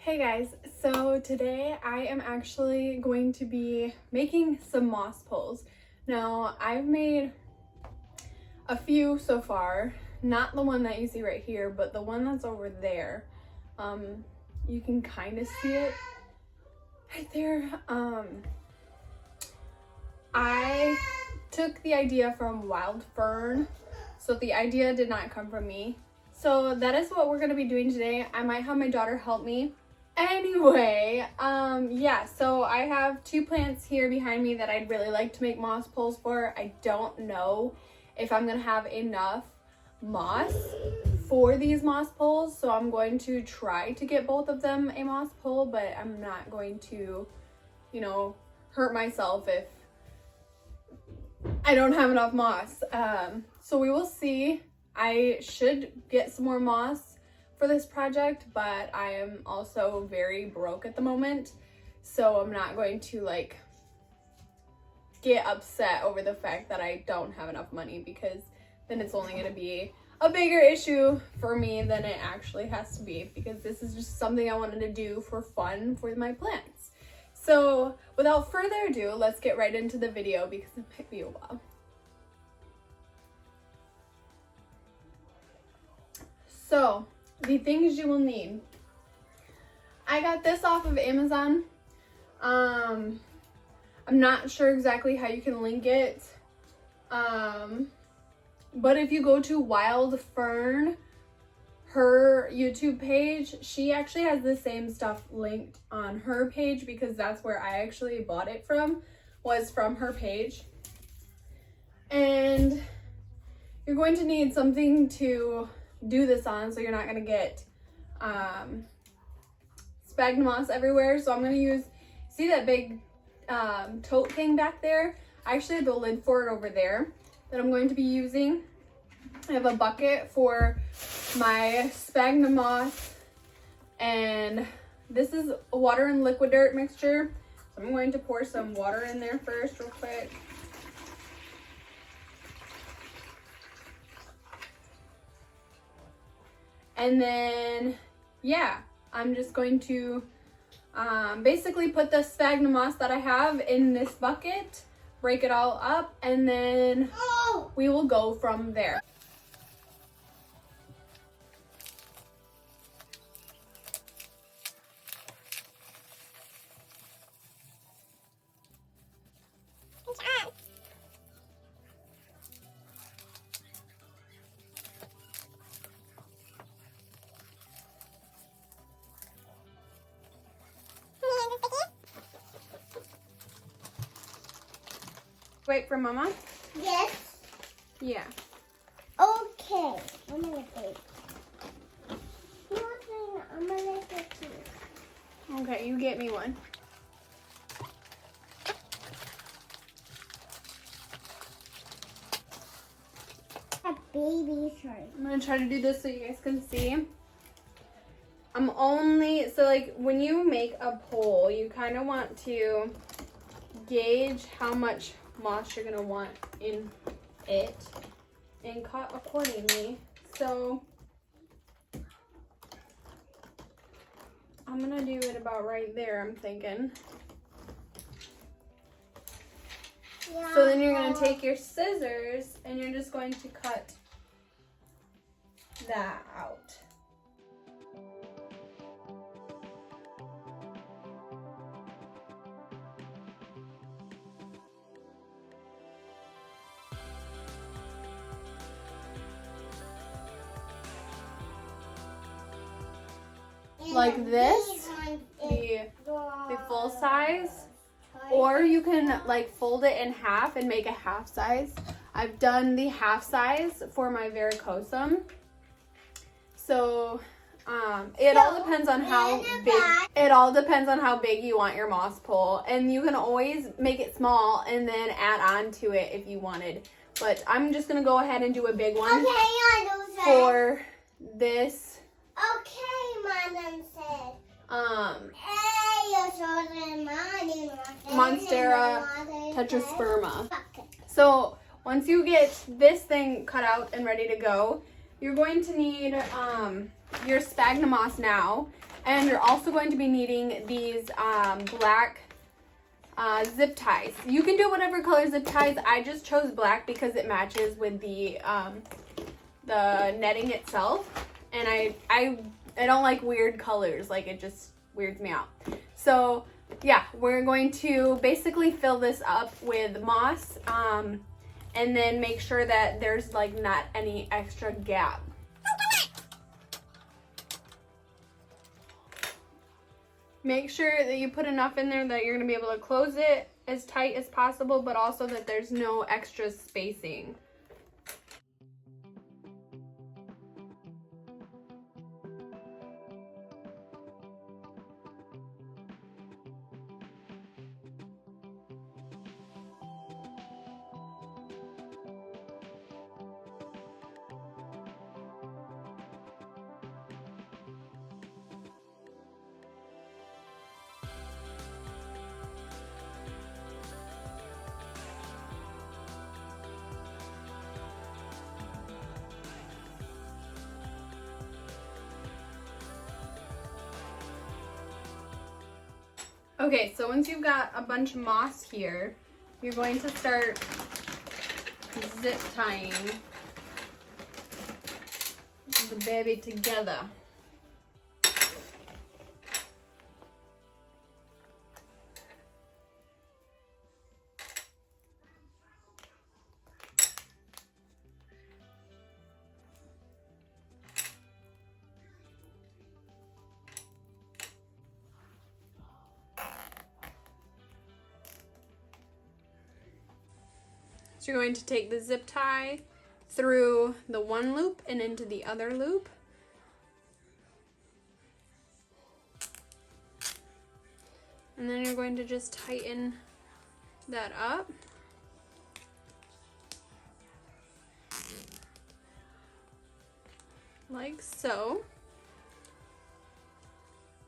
Hey guys, so today I am actually going to be making some moss poles. Now, I've made a few so far, not the one that you see right here, but the one that's over there. You can kind of see it right there. I took the idea from wild fern, so the idea did not come from me. So that is what we're going to be doing today. I might have my daughter help me. Anyway, yeah, so I have two plants here behind me that I'd really like to make moss poles for. I don't know if I'm gonna have enough moss for these moss poles, so I'm going to try to get both of them a moss pole, but I'm not going to, hurt myself if I don't have enough moss. So we will see. I should get some more moss for this project, but I am also very broke at the moment, so I'm not going to get upset over the fact that I don't have enough money, because then it's only going to be a bigger issue for me than it actually has to be, because this is just something I wanted to do for fun for my plants. So without further ado, let's get right into the video because it might be a while. So the things you will need. I got this off of Amazon. I'm not sure exactly how you can link it. But if you go to Wild Fern, her YouTube page, she actually has the same stuff linked on her page, because that's where I actually bought it from, was from her page. And you're going to need something to do this on, so you're not going to get sphagnum moss everywhere. So I'm going to use, see that big tote thing back there? I actually have the lid for it over there that I'm going to be using. I have a bucket for my sphagnum moss, and this is water and liquid dirt mixture. So I'm going to pour some water in there first real quick. And then, yeah, I'm just going to basically put the sphagnum moss that I have in this bucket, break it all up, and then we will go from there. Wait for Mama? Yes. Yeah. Okay. I'm gonna take. I'm gonna take two. Okay, you get me one. A baby shark. I'm gonna try to do this so you guys can see. I'm only, so when you make a pole, you kind of want to gauge how much moss you're gonna want in it and cut accordingly. So I'm gonna do it about right there, I'm thinking. Yeah. So then you're gonna take your scissors and you're just going to cut that out. Like this, the full size, or you can fold it in half and make a half size. I've done the half size for my varicosum. So it all depends on how big you want your moss pole, and you can always make it small and then add on to it if you wanted. But I'm just gonna go ahead and do a big one for this. Okay, Mom said. Monstera Tetrasperma. So once you get this thing cut out and ready to go, you're going to need your sphagnum moss now. And you're also going to be needing these black zip ties. You can do whatever color zip ties. I just chose black because it matches with the netting itself. And I don't like weird colors. Like, it just weirds me out. So yeah, we're going to basically fill this up with moss, and then make sure that there's like not any extra gap. Make sure that you put enough in there that you're going to be able to close it as tight as possible, but also that there's no extra spacing. Okay, so once you've got a bunch of moss here, you're going to start zip tying the baby together. So you're going to take the zip tie through the one loop and into the other loop. And then you're going to just tighten that up. Like so.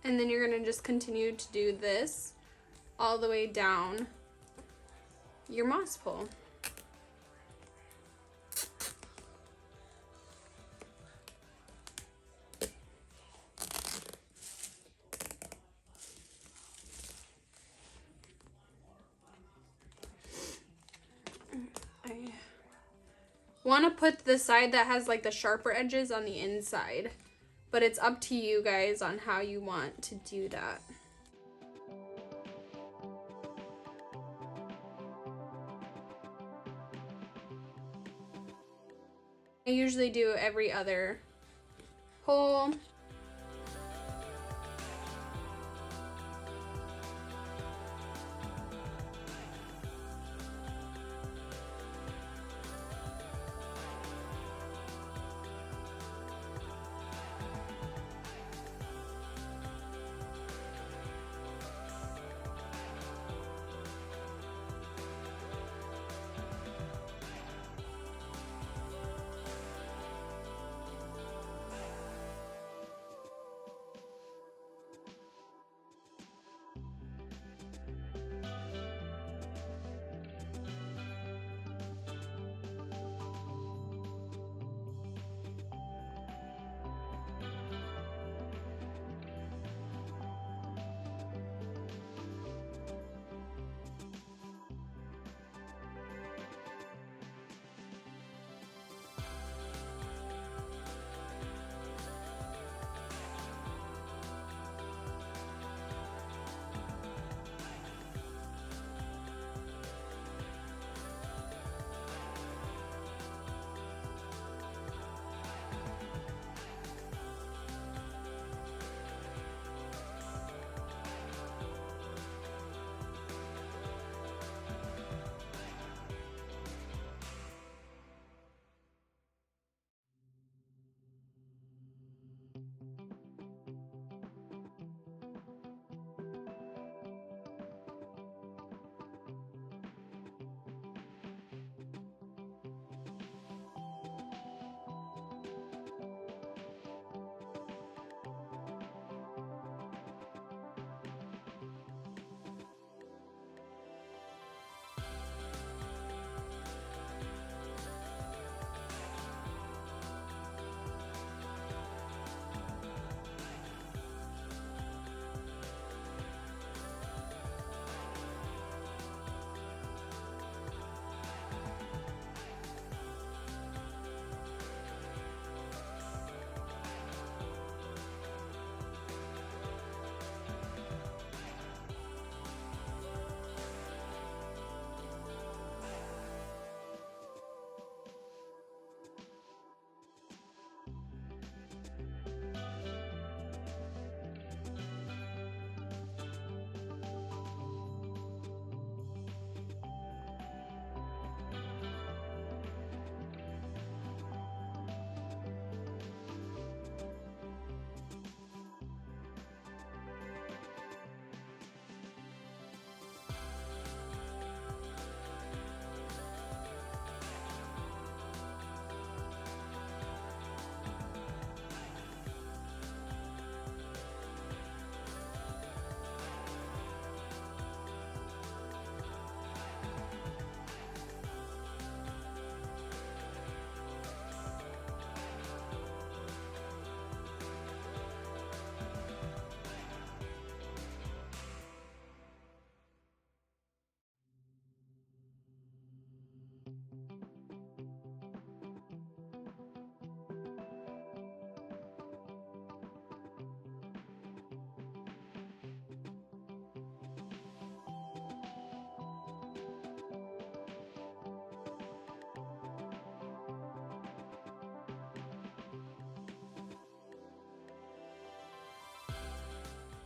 And then you're going to just continue to do this all the way down your moss pole. Want to put the side that has like the sharper edges on the inside, but it's up to you guys on how you want to do that. I usually do every other hole.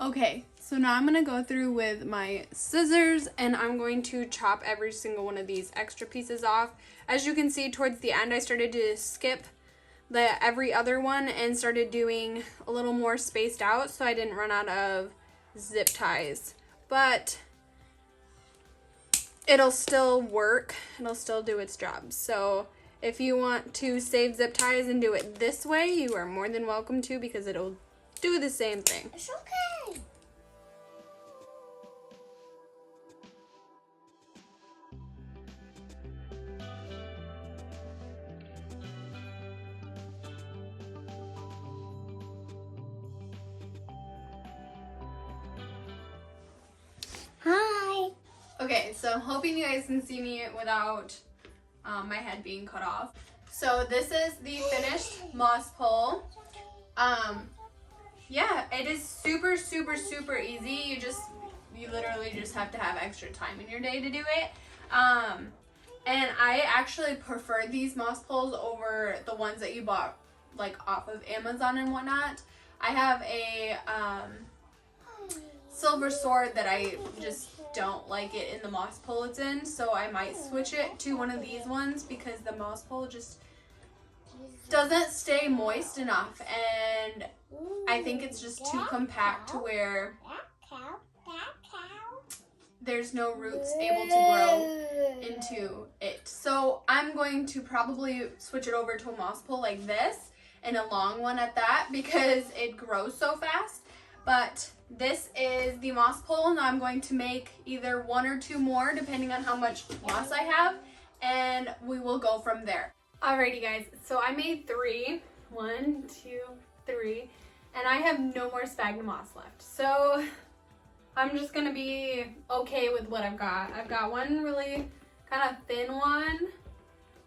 Okay, so now I'm gonna go through with my scissors and I'm going to chop every single one of these extra pieces off. As you can see, towards the end I started to skip the every other one and started doing a little more spaced out so I didn't run out of zip ties. But it'll still work, it'll still do its job. So if you want to save zip ties and do it this way, you are more than welcome to, because it'll do the same thing. It's okay. Hi. Okay, so I'm hoping you guys can see me without my head being cut off. So this is the finished moss pole. Yeah, it is super, super, super easy. You literally just have to have extra time in your day to do it. And I actually prefer these moss poles over the ones that you bought like off of Amazon and whatnot. I have a silver sword that I just don't like it in the moss pole it's in, so I might switch it to one of these ones because the moss pole just doesn't stay moist enough, and I think it's just too compact to where there's no roots able to grow into it. So I'm going to probably switch it over to a moss pole like this, and a long one at that, because it grows so fast. But this is the moss pole. Now I'm going to make either one or two more depending on how much moss I have, and we will go from there. Alrighty guys, so I made 3. 1, 2, 3, and I have no more sphagnum moss left. So I'm just gonna be okay with what I've got. I've got one really kind of thin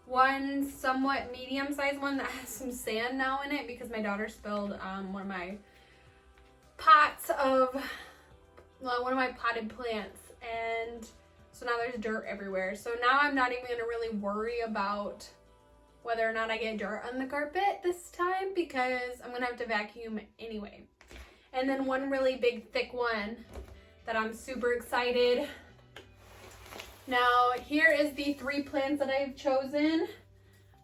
one somewhat medium-sized one that has some sand now in it because my daughter spilled one of my potted plants, and so now there's dirt everywhere. So now I'm not even gonna really worry about whether or not I get dirt on the carpet this time, because I'm gonna have to vacuum anyway. And then one really big thick one that I'm super excited. Now here is the 3 plants that I've chosen.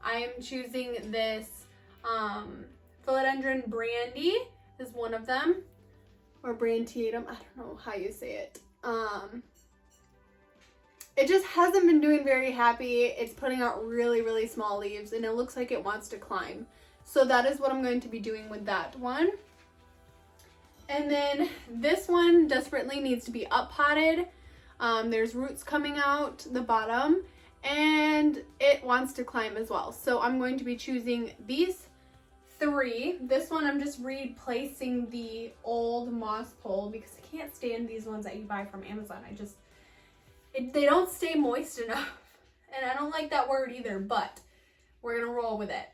I am choosing this Philodendron Brandy is one of them, or Brantiatum, I don't know how you say it. It just hasn't been doing very happy. It's putting out really, really small leaves, and it looks like it wants to climb. So that is what I'm going to be doing with that one. And then this one desperately needs to be up potted. There's roots coming out the bottom, and it wants to climb as well. So I'm going to be choosing these 3. This one I'm just replacing the old moss pole because I can't stand these ones that you buy from Amazon. They don't stay moist enough, and I don't like that word either, but we're gonna roll with it.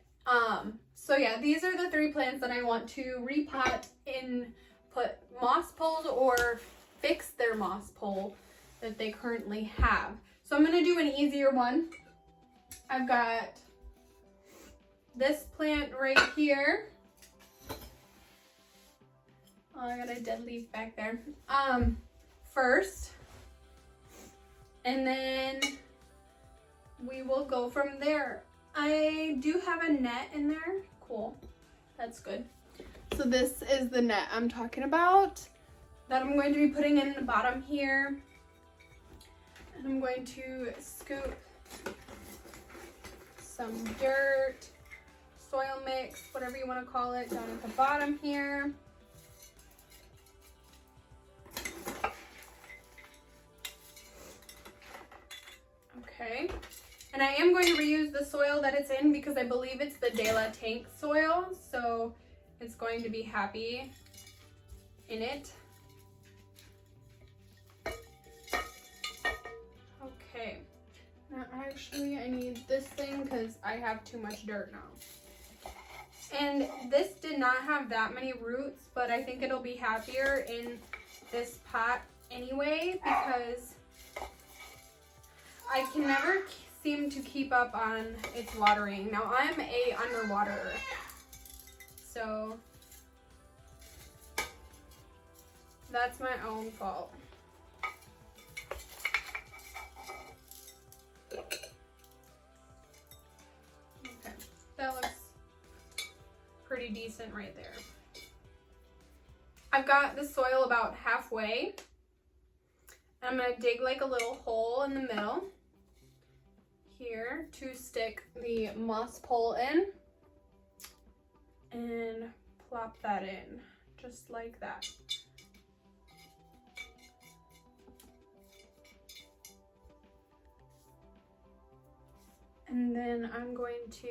So yeah, these are the 3 plants that I want to repot in, put moss poles or fix their moss pole that they currently have. So I'm gonna do an easier one. I've got this plant right here. Oh, I got a dead leaf back there. First, and then we will go from there. I do have a net in there. Cool, that's good. So this is the net I'm talking about that I'm going to be putting in the bottom here. And I'm going to scoop some dirt, soil mix, whatever you want to call it, down at the bottom here. Okay, and I am going to reuse the soil that it's in because I believe it's the De La Tank soil, so it's going to be happy in it. Okay, now actually I need this thing because I have too much dirt now. And this did not have that many roots, but I think it'll be happier in this pot anyway because I can never seem to keep up on its watering. Now I'm a underwaterer, so That's my own fault. Okay, that looks pretty decent right there. I've got the soil about halfway. I'm gonna dig like a little hole in the middle here to stick the moss pole in and plop that in just like that. And then I'm going to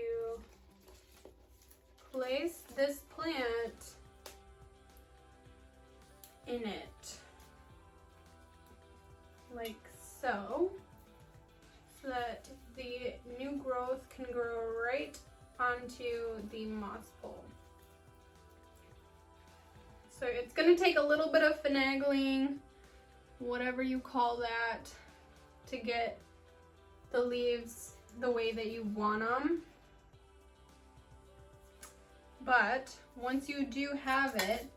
place this plant in it, like so, so that the new growth can grow right onto the moss pole. So it's going to take a little bit of finagling, whatever you call that, to get the leaves the way that you want them. But once you do have it,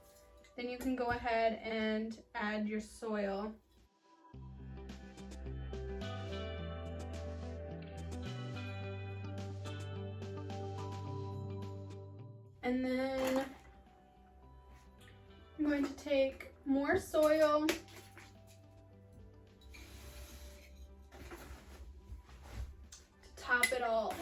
then you can go ahead and add your soil. And then I'm going to take more soil to top it all off.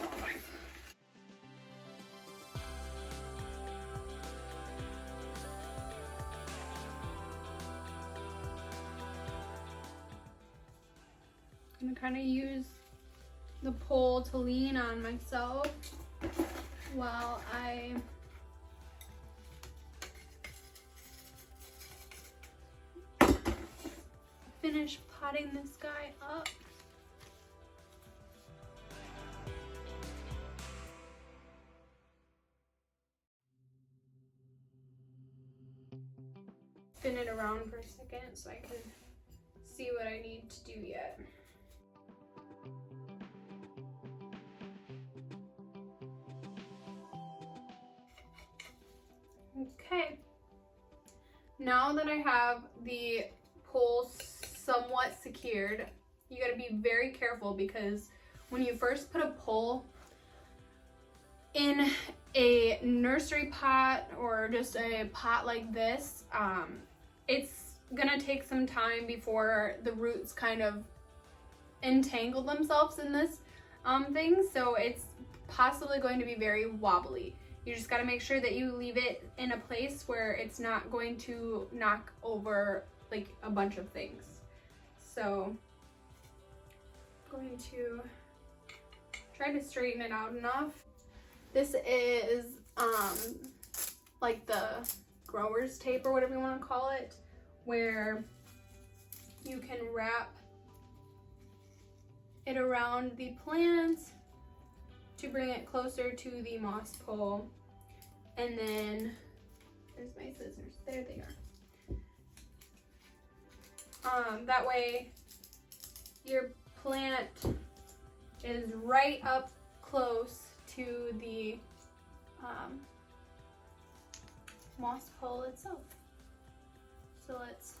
I'm gonna kind of use the pole to lean on myself while I finish potting this guy up. Spin it around for a second so I can see what I need to do yet. Okay, now that I have the pole somewhat secured, you gotta be very careful because when you first put a pole in a nursery pot or just a pot like this, it's gonna take some time before the roots kind of entangle themselves in this thing, so it's possibly going to be very wobbly. You just got to make sure that you leave it in a place where it's not going to knock over like a bunch of things. So I'm going to try to straighten it out enough. This is like the grower's tape or whatever you want to call it, where you can wrap it around the plant to bring it closer to the moss pole. And then, there's my scissors, there they are. That way your plant is right up close to the moss pole itself. So let's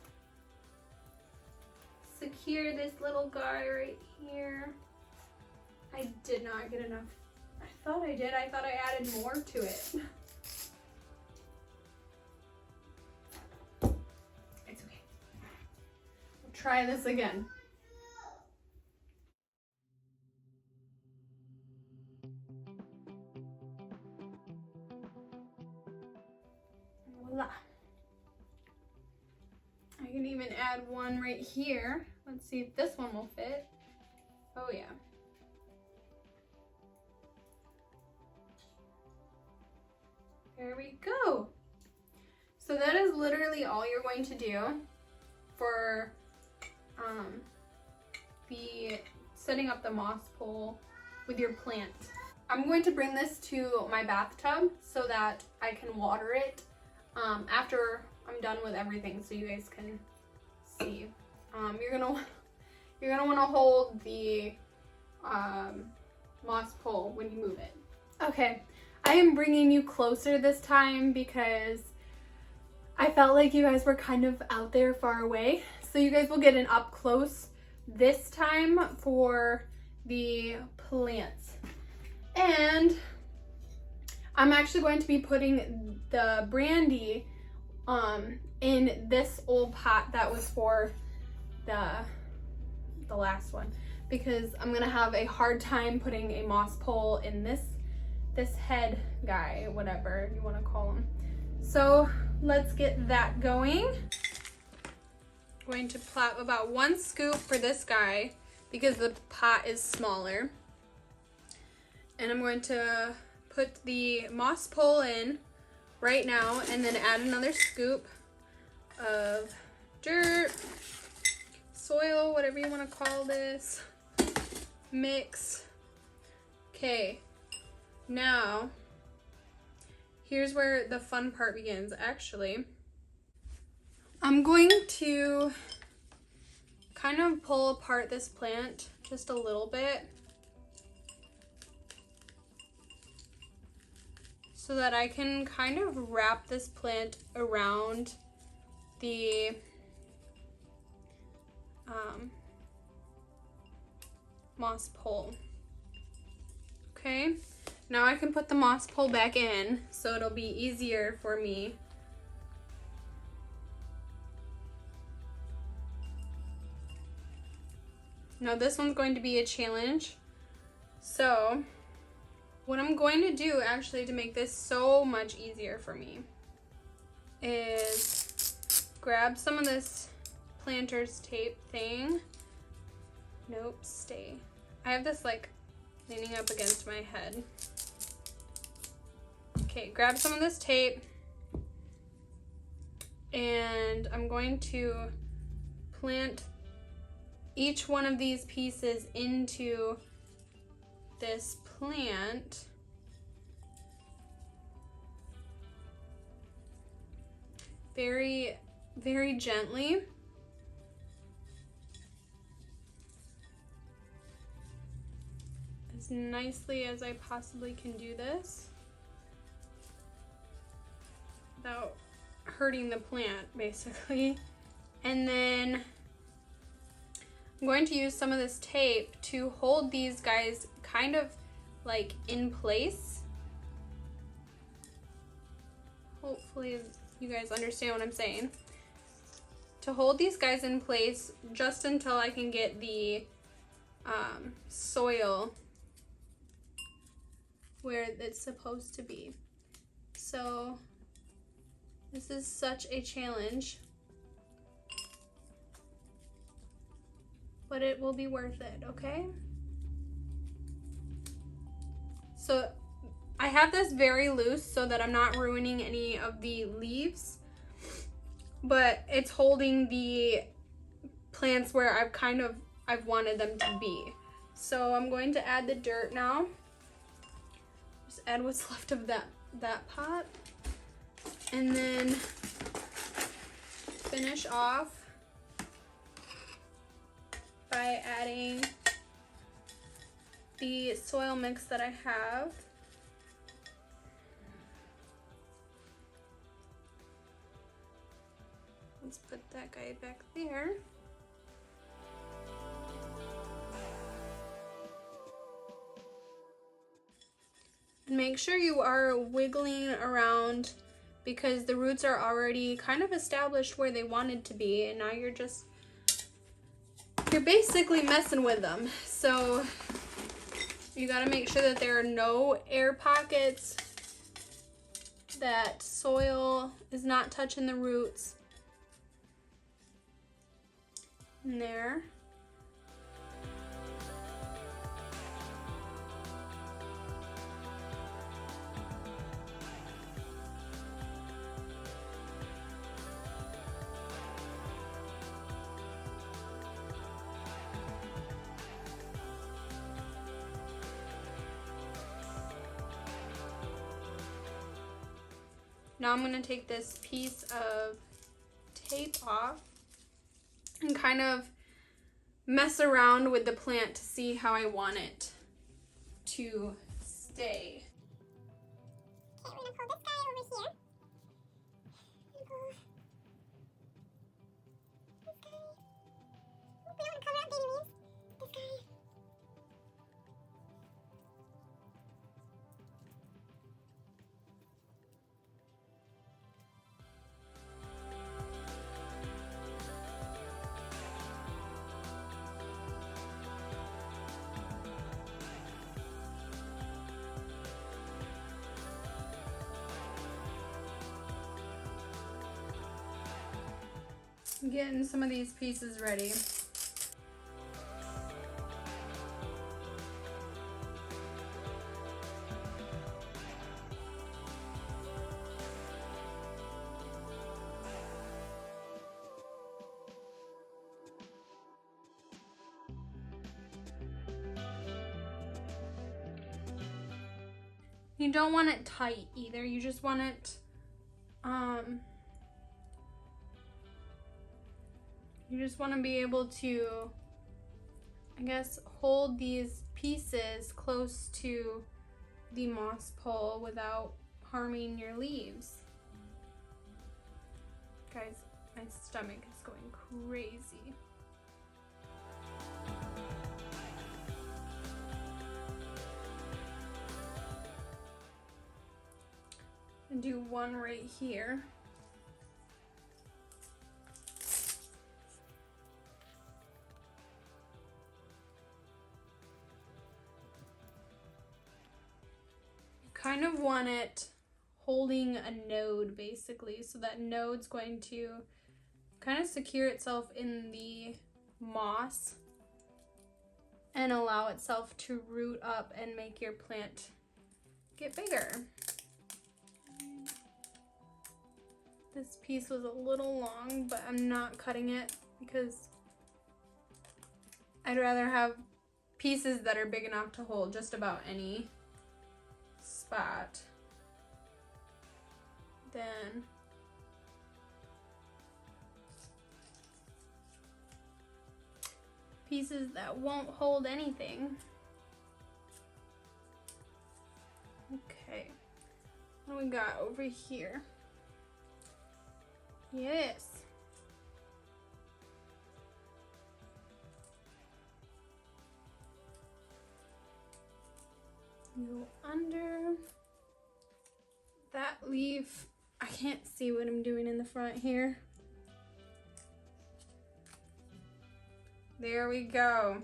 secure this little guy right here. I did not get enough. I thought I did. I thought I added more to it. It's okay. We'll try this again. Voila. I can even add one right here. Let's see if this one will fit. Oh yeah. There we go. So that is literally all you're going to do for the setting up the moss pole with your plant. I'm going to bring this to my bathtub so that I can water it after I'm done with everything, so you guys can see. You're gonna want to hold the moss pole when you move it. Okay, I am bringing you closer this time because I felt like you guys were kind of out there far away. So you guys will get an up close this time for the plants. And I'm actually going to be putting the brandy in this old pot that was for the last one, because I'm gonna have a hard time putting a moss pole in this head guy, whatever you want to call him. So let's get that going. I'm going to plop about 1 scoop for this guy because the pot is smaller. And I'm going to put the moss pole in right now and then add another scoop of dirt, soil, whatever you want to call this, mix. Okay, now here's where the fun part begins. Actually, I'm going to kind of pull apart this plant just a little bit so that I can kind of wrap this plant around the moss pole. Okay, now I can put the moss pole back in so it'll be easier for me. Now this one's going to be a challenge. So what I'm going to do actually to make this so much easier for me is grab some of this planter's tape thing. Nope, stay. I have this like leaning up against my head. Okay, grab some of this tape and I'm going to plant each one of these pieces into this plant. Very, very gently. As nicely as I possibly can do this without hurting the plant, basically. And then I'm going to use some of this tape to hold these guys kind of like in place. Hopefully you guys understand what I'm saying. To hold these guys in place just until I can get the soil where it's supposed to be. So this is such a challenge, but it will be worth it, okay? So I have this very loose so that I'm not ruining any of the leaves, but it's holding the plants where I've wanted them to be. So I'm going to add the dirt now. Just add what's left of that pot. And then finish off by adding the soil mix that I have. Let's put that guy back there. And make sure you are wiggling around because the roots are already kind of established where they wanted to be, and now you're basically messing with them. So you gotta make sure that there are no air pockets, that soil is not touching the roots. In there. Now I'm going to take this piece of tape off and kind of mess around with the plant to see how I want it to stay. Okay, we're gonna pull this guy over here. Getting some of these pieces ready. You don't want it tight either. You just want it, you just want to be able to, I guess, hold these pieces close to the moss pole without harming your leaves. Guys, my stomach is going crazy. And do one right here. Kind of want it holding a node basically, so that node's going to kind of secure itself in the moss and allow itself to root up and make your plant get bigger. This piece was a little long, but I'm not cutting it because I'd rather have pieces that are big enough to hold just about any spot than pieces that won't hold anything. Okay, what do we got over here? Yes. Go under that leaf. I can't see what I'm doing in the front here. There we go.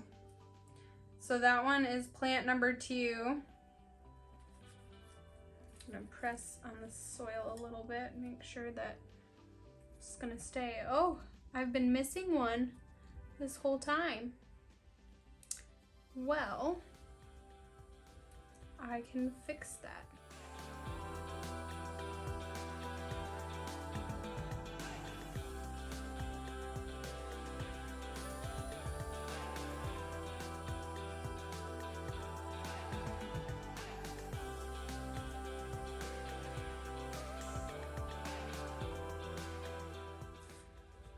So that one is plant number 2. I'm gonna press on the soil a little bit, make sure that it's gonna stay. Oh, I've been missing one this whole time. Well, I can fix that.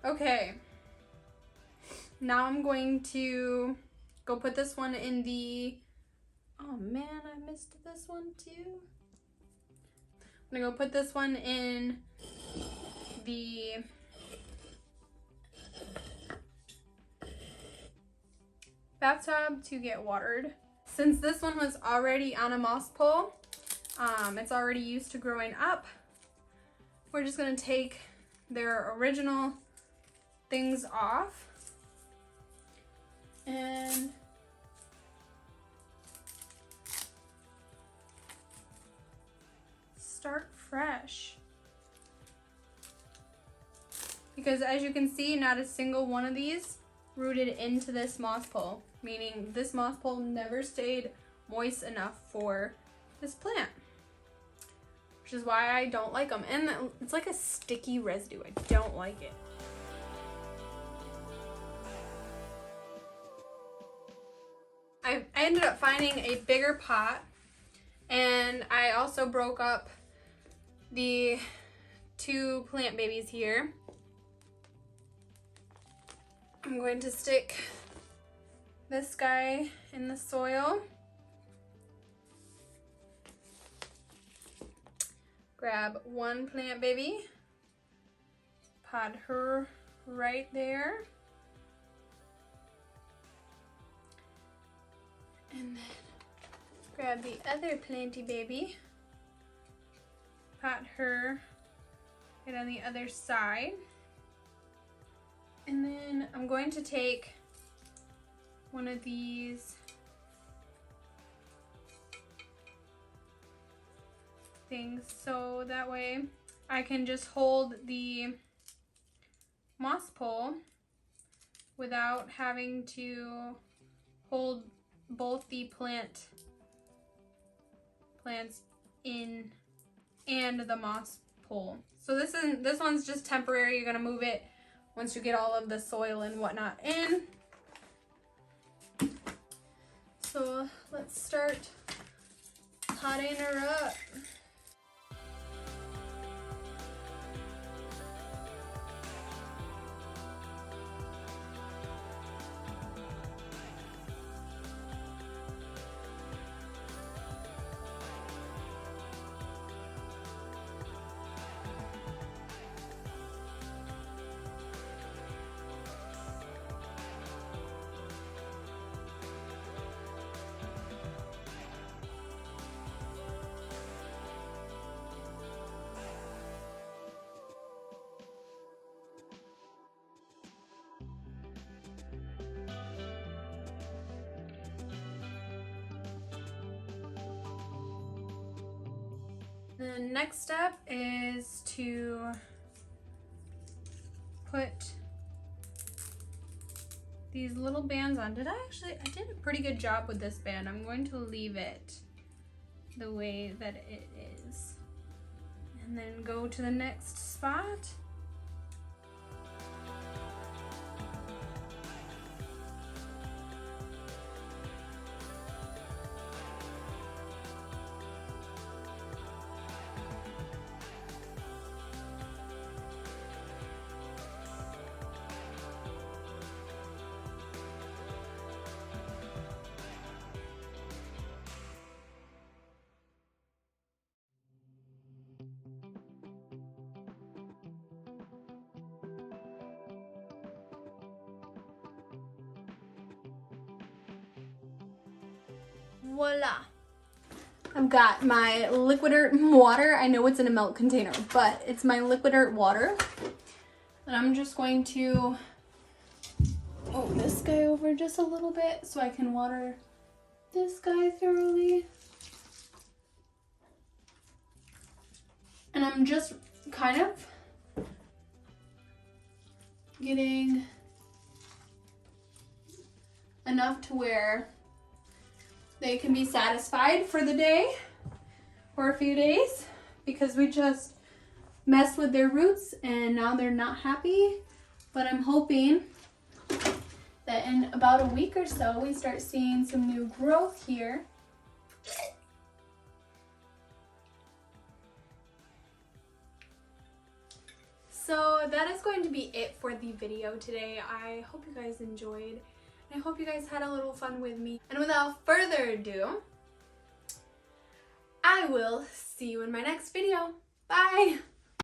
Okay, now I'm going to go put this one in the, oh man, I missed this one too. I'm gonna go put this one in the bathtub to get watered. Since this one was already on a moss pole, it's already used to growing up, we're just gonna take their original things off and start fresh. Because as you can see, not a single one of these rooted into this moss pole, meaning this moss pole never stayed moist enough for this plant, which is why I don't like them. And it's like a sticky residue. I don't like it. I ended up finding a bigger pot, and I also broke up the 2 plant babies here. I'm going to stick this guy in the soil. Grab 1 plant baby, pot her right there. And then grab the other planty baby, pot her right on the other side. And then I'm going to take one of these things so that way I can just hold the moss pole without having to hold both the plants in and the moss pole. So this one's just temporary. You're gonna move it once you get all of the soil and whatnot in. So let's start potting her up. The next step is to put these little bands on. I did a pretty good job with this band. I'm going to leave it the way that it is. And then go to the next spot. Voila. I've got my liquid earth water. I know it's in a milk container, but it's my liquid earth water. And I'm just going to move this guy over just a little bit so I can water this guy thoroughly. And I'm just kind of getting enough to where they can be satisfied for the day or a few days, because we just messed with their roots and now they're not happy. But I'm hoping that in about a week or so we start seeing some new growth here. So that is going to be it for the video today. I hope you guys enjoyed. I hope you guys had a little fun with me. And without further ado, I will see you in my next video. Bye!